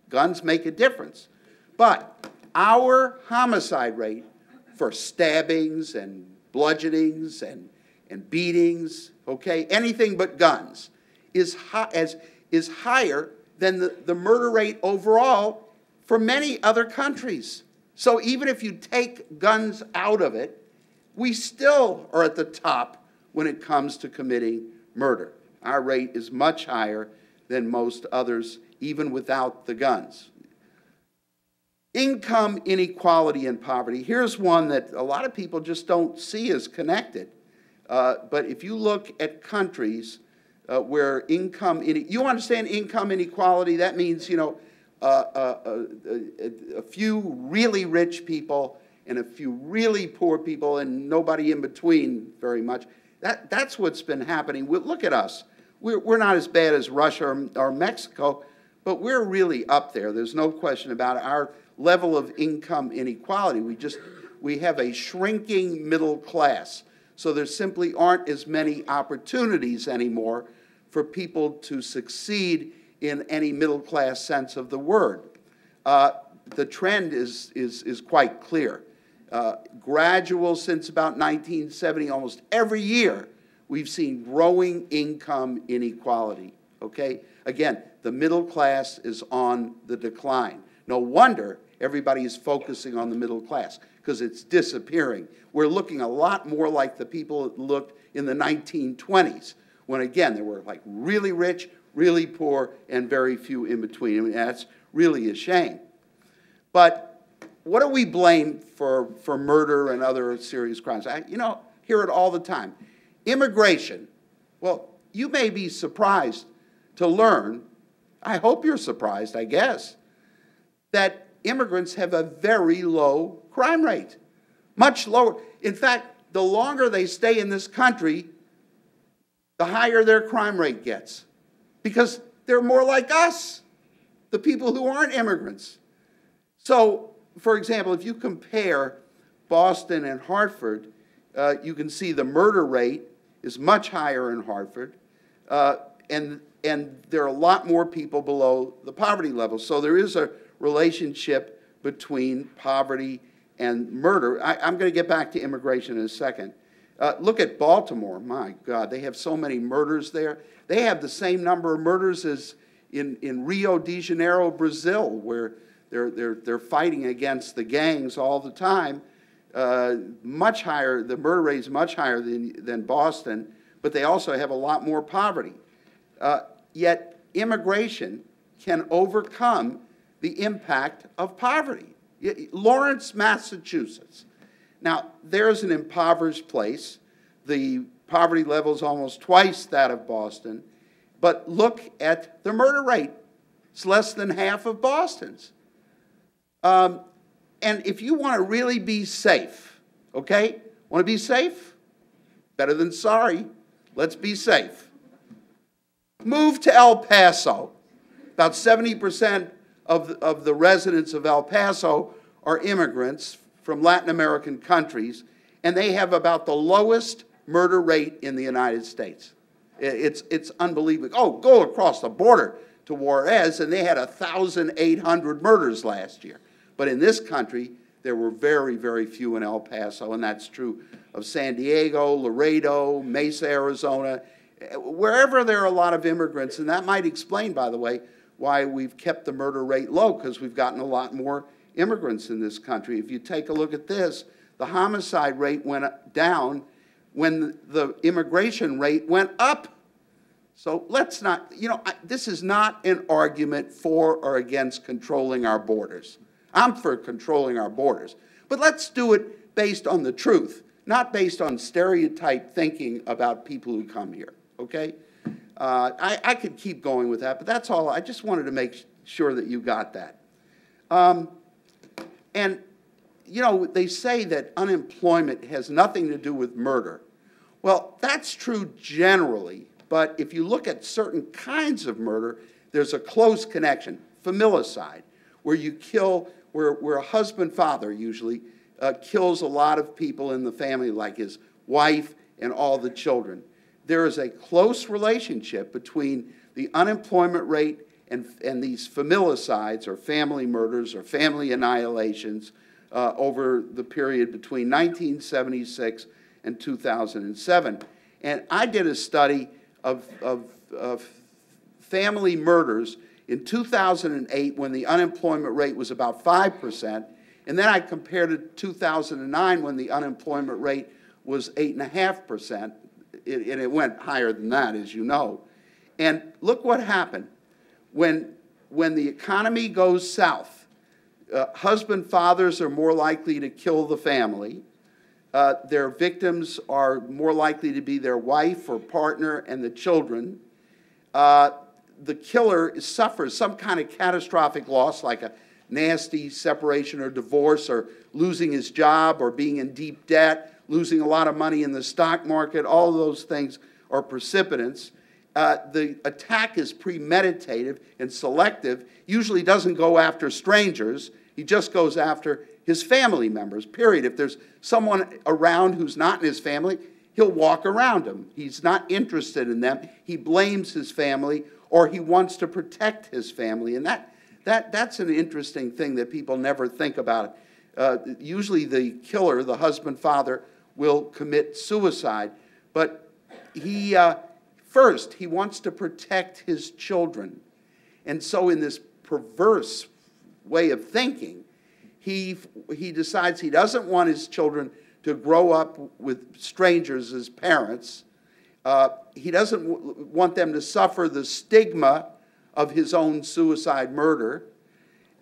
Guns make a difference. But our homicide rate for stabbings and bludgeonings and beatings, okay, anything but guns, is higher than the murder rate overall for many other countries. So even if you take guns out of it, we still are at the top when it comes to committing murder. Our rate is much higher than most others, even without the guns. Income inequality and poverty. Here's one that a lot of people just don't see as connected. But if you look at countries where you understand income inequality, that means, you know, a few really rich people and a few really poor people and nobody in between very much. That's what's been happening. Look at us. We're not as bad as Russia or Mexico, but we're really up there. There's no question about it. Our level of income inequality, we have a shrinking middle class. So there simply aren't as many opportunities anymore for people to succeed in any middle class sense of the word. The trend is quite clear. Gradual since about 1970, almost every year, we've seen growing income inequality, okay? Again, the middle class is on the decline. No wonder everybody is focusing on the middle class, because it's disappearing. We're looking a lot more like the people that looked in the 1920s, when again, there were like really rich, really poor, and very few in between. I mean, that's really a shame. But what do we blame for murder and other serious crimes? I hear it all the time. Immigration. Well, you may be surprised to learn, I hope you're surprised, I guess, that immigrants have a very low crime rate. Much lower. In fact, the longer they stay in this country, the higher their crime rate gets. Because they're more like us, the people who aren't immigrants. So, for example, if you compare Boston and Hartford, you can see the murder rate is much higher in Hartford, and there are a lot more people below the poverty level. So there is a relationship between poverty and murder. I'm going to get back to immigration in a second. Look at Baltimore. My God, they have so many murders there. They have the same number of murders as in Rio de Janeiro, Brazil, where they're fighting against the gangs all the time. Much higher, the murder rate is much higher than Boston, but they also have a lot more poverty. Yet immigration can overcome the impact of poverty. Lawrence, Massachusetts. Now, there's an impoverished place. The poverty level is almost twice that of Boston, but look at the murder rate. It's less than half of Boston's. And if you want to really be safe, okay? Want to be safe? Better than sorry. Let's be safe. Move to El Paso. About 70% of the residents of El Paso are immigrants from Latin American countries, and they have about the lowest murder rate in the United States. It's unbelievable. Oh, go across the border to Juarez, and they had 1,800 murders last year. But in this country, there were very, very few in El Paso, and that's true of San Diego, Laredo, Mesa, Arizona, wherever there are a lot of immigrants. And that might explain, by the way, why we've kept the murder rate low, because we've gotten a lot more immigrants in this country. If you take a look at this, the homicide rate went down when the immigration rate went up. So let's not, this is not an argument for or against controlling our borders. I'm for controlling our borders. But let's do it based on the truth, not based on stereotype thinking about people who come here, okay? I could keep going with that, but that's all. I just wanted to make sure that you got that. And, they say that unemployment has nothing to do with murder. Well, that's true generally, but if you look at certain kinds of murder, there's a close connection. Familicide, where you kill, where a husband, father usually, kills a lot of people in the family, like his wife and all the children. There is a close relationship between the unemployment rate and these familicides, or family murders, or family annihilations, over the period between 1976 and 2007. And I did a study of family murders in 2008 when the unemployment rate was about 5%, and then I compared it to 2009 when the unemployment rate was 8.5%, and it went higher than that, as you know. And look what happened. When the economy goes south, husband fathers are more likely to kill the family. Their victims are more likely to be their wife or partner and the children. The killer suffers some kind of catastrophic loss, like a nasty separation or divorce, or losing his job, or being in deep debt, losing a lot of money in the stock market. All of those things are precipitants. The attack is premeditated and selective, usually doesn't go after strangers. He just goes after his family members, period. If there's someone around who's not in his family, he'll walk around them. He's not interested in them. He blames his family, or he wants to protect his family. And that's an interesting thing that people never think about. Usually the killer, the husband, father, will commit suicide. But first, he wants to protect his children. And so in this perverse way of thinking, he decides he doesn't want his children to grow up with strangers as parents. He doesn't want them to suffer the stigma of his own suicide murder.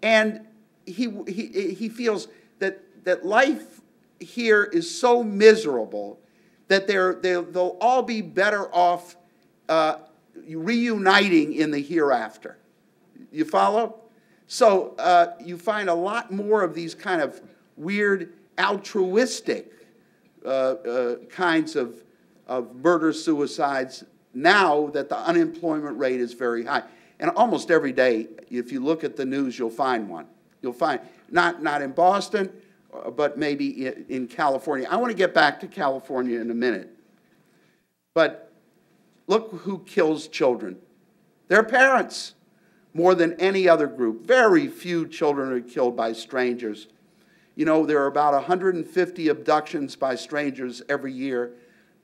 And he feels that life here is so miserable that they'll all be better off reuniting in the hereafter. You follow? So you find a lot more of these kind of weird altruistic kinds of murder-suicides now that the unemployment rate is very high. And almost every day, if you look at the news, you'll find one. You'll find, not in Boston, but maybe in California. I want to get back to California in a minute. But look who kills children. Their parents, more than any other group. Very few children are killed by strangers. You know, there are about 150 abductions by strangers every year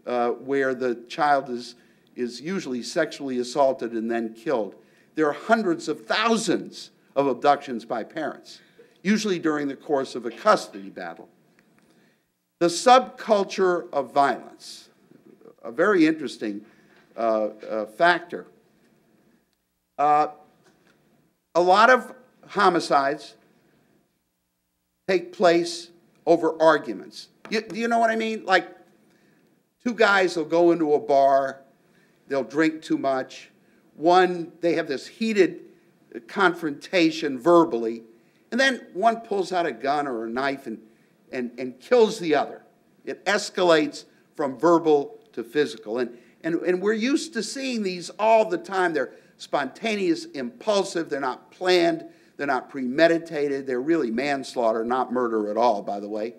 where the child is usually sexually assaulted and then killed. There are hundreds of thousands of abductions by parents, usually during the course of a custody battle. The subculture of violence, a very interesting factor. A lot of homicides take place over arguments. Do you know what I mean? Like, two guys will go into a bar, they'll drink too much. One, they have this heated confrontation verbally, and then one pulls out a gun or a knife and kills the other. It escalates from verbal to physical. And we're used to seeing these all the time. They're spontaneous, impulsive, they're not planned, they're not premeditated, they're really manslaughter, not murder at all, by the way.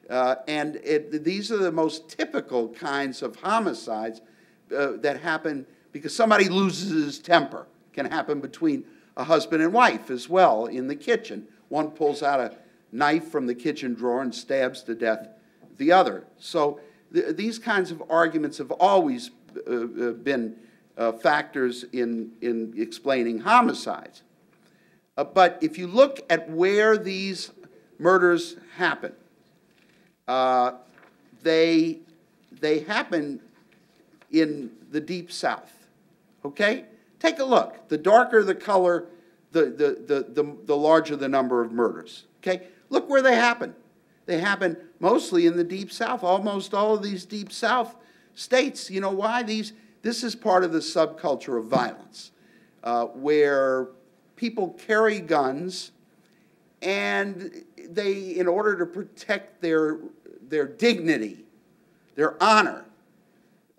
These are the most typical kinds of homicides that happen because somebody loses his temper. It can happen between a husband and wife as well in the kitchen. One pulls out a knife from the kitchen drawer and stabs to death the other. So these kinds of arguments have always been factors in explaining homicides. But if you look at where these murders happen, they happen in the Deep South. Okay? Take a look. The darker the color, the larger the number of murders. Okay? Look where they happen. They happen mostly in the Deep South. Almost all of these Deep South states. You know why? This is part of the subculture of violence, where people carry guns, and they, in order to protect their dignity, their honor,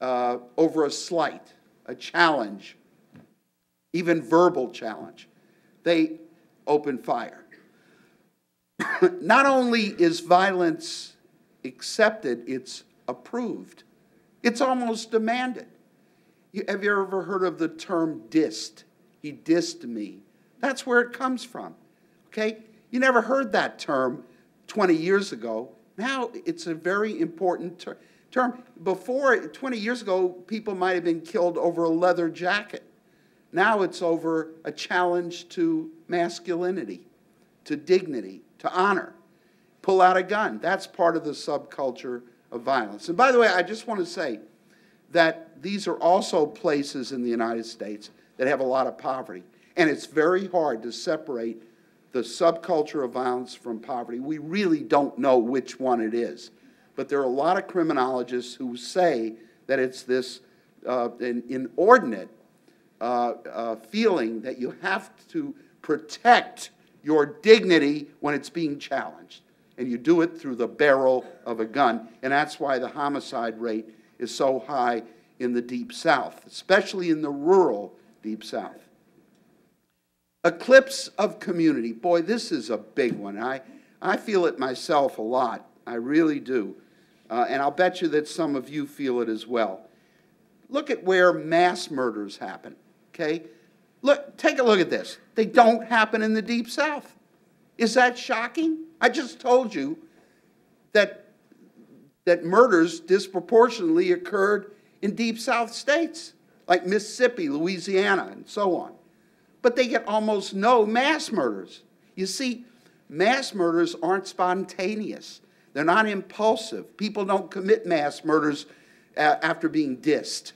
over a slight, a challenge, even verbal challenge, they open fire. Not only is violence accepted, it's approved. It's almost demanded. Have you ever heard of the term dissed? He dissed me. That's where it comes from, okay? You never heard that term 20 years ago. Now it's a very important term. Before, 20 years ago, people might have been killed over a leather jacket. Now it's over a challenge to masculinity, to dignity, to honor. Pull out a gun. That's part of the subculture of violence. And by the way, I just want to say that these are also places in the United States that have a lot of poverty. And it's very hard to separate the subculture of violence from poverty. We really don't know which one it is. But there are a lot of criminologists who say that it's this inordinate feeling that you have to protect your dignity when it's being challenged. And you do it through the barrel of a gun. And that's why the homicide rate is so high in the Deep South, especially in the rural Deep South. Eclipse of community. Boy, this is a big one. I feel it myself a lot. I really do. And I'll bet you that some of you feel it as well. Look at where mass murders happen, okay? Look, take a look at this. They don't happen in the Deep South. Is that shocking? I just told you that murders disproportionately occurred in Deep South states, like Mississippi, Louisiana, and so on. But they get almost no mass murders. You see, mass murders aren't spontaneous. They're not impulsive. People don't commit mass murders after being dissed.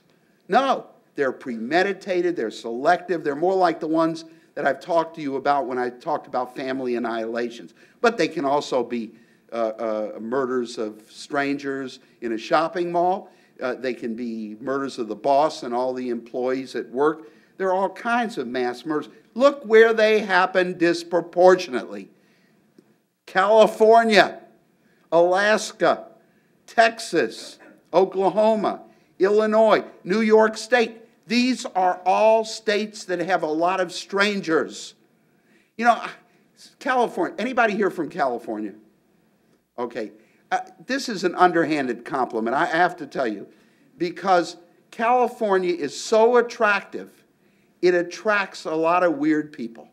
No, they're premeditated, they're selective, they're more like the ones that I've talked to you about when I talked about family annihilations. But they can also be murders of strangers in a shopping mall. They can be murders of the boss and all the employees at work. There are all kinds of mass murders. Look where they happen disproportionately. California, Alaska, Texas, Oklahoma, Illinois, New York State. These are all states that have a lot of strangers. You know, California, anybody here from California? Okay, this is an underhanded compliment, I have to tell you, because California is so attractive, it attracts a lot of weird people.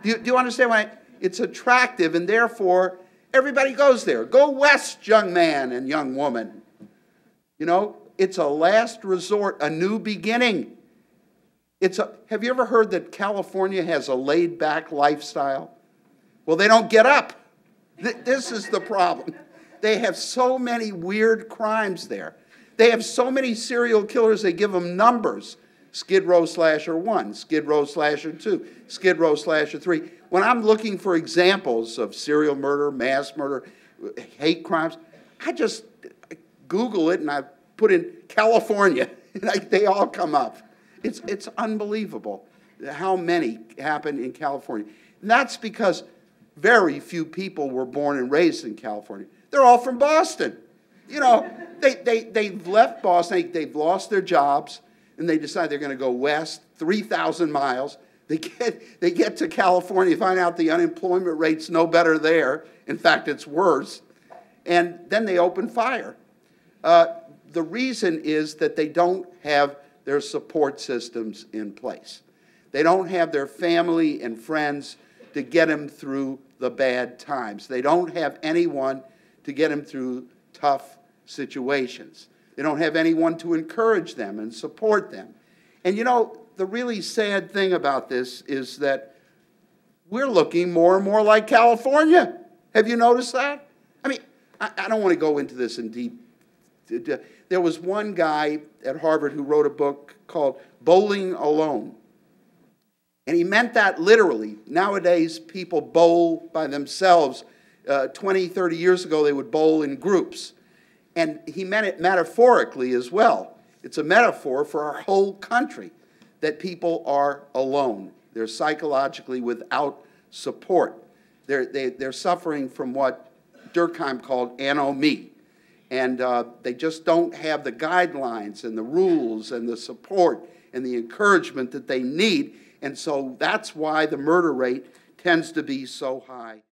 Do you understand why? It's attractive, and therefore, everybody goes there. Go west, young man and young woman. You know, it's a last resort, a new beginning. Have you ever heard that California has a laid-back lifestyle? Well, they don't get up. This is the problem. They have so many weird crimes there. They have so many serial killers, they give them numbers. Skid Row Slasher 1, Skid Row Slasher 2, Skid Row Slasher 3. When I'm looking for examples of serial murder, mass murder, hate crimes, I just Google it and I put in California, and they all come up. It's unbelievable how many happen in California. And that's because very few people were born and raised in California. They're all from Boston. You know, they've left Boston, they've lost their jobs, and they decide they're going to go west 3,000 miles. They get to California, find out the unemployment rate's no better there. In fact, it's worse. And then they open fire. The reason is that they don't have their support systems in place. They don't have their family and friends to get them through the bad times. They don't have anyone to get them through tough situations. They don't have anyone to encourage them and support them. And you know, the really sad thing about this is that we're looking more and more like California. Have you noticed that? I mean, I don't want to go into this in deep. There was one guy at Harvard who wrote a book called Bowling Alone. And he meant that literally. Nowadays, people bowl by themselves. 20, 30 years ago, they would bowl in groups. And he meant it metaphorically as well. It's a metaphor for our whole country, that people are alone. They're psychologically without support. They're suffering from what Durkheim called anomie. And they just don't have the guidelines and the rules and the support and the encouragement that they need. And so that's why the murder rate tends to be so high.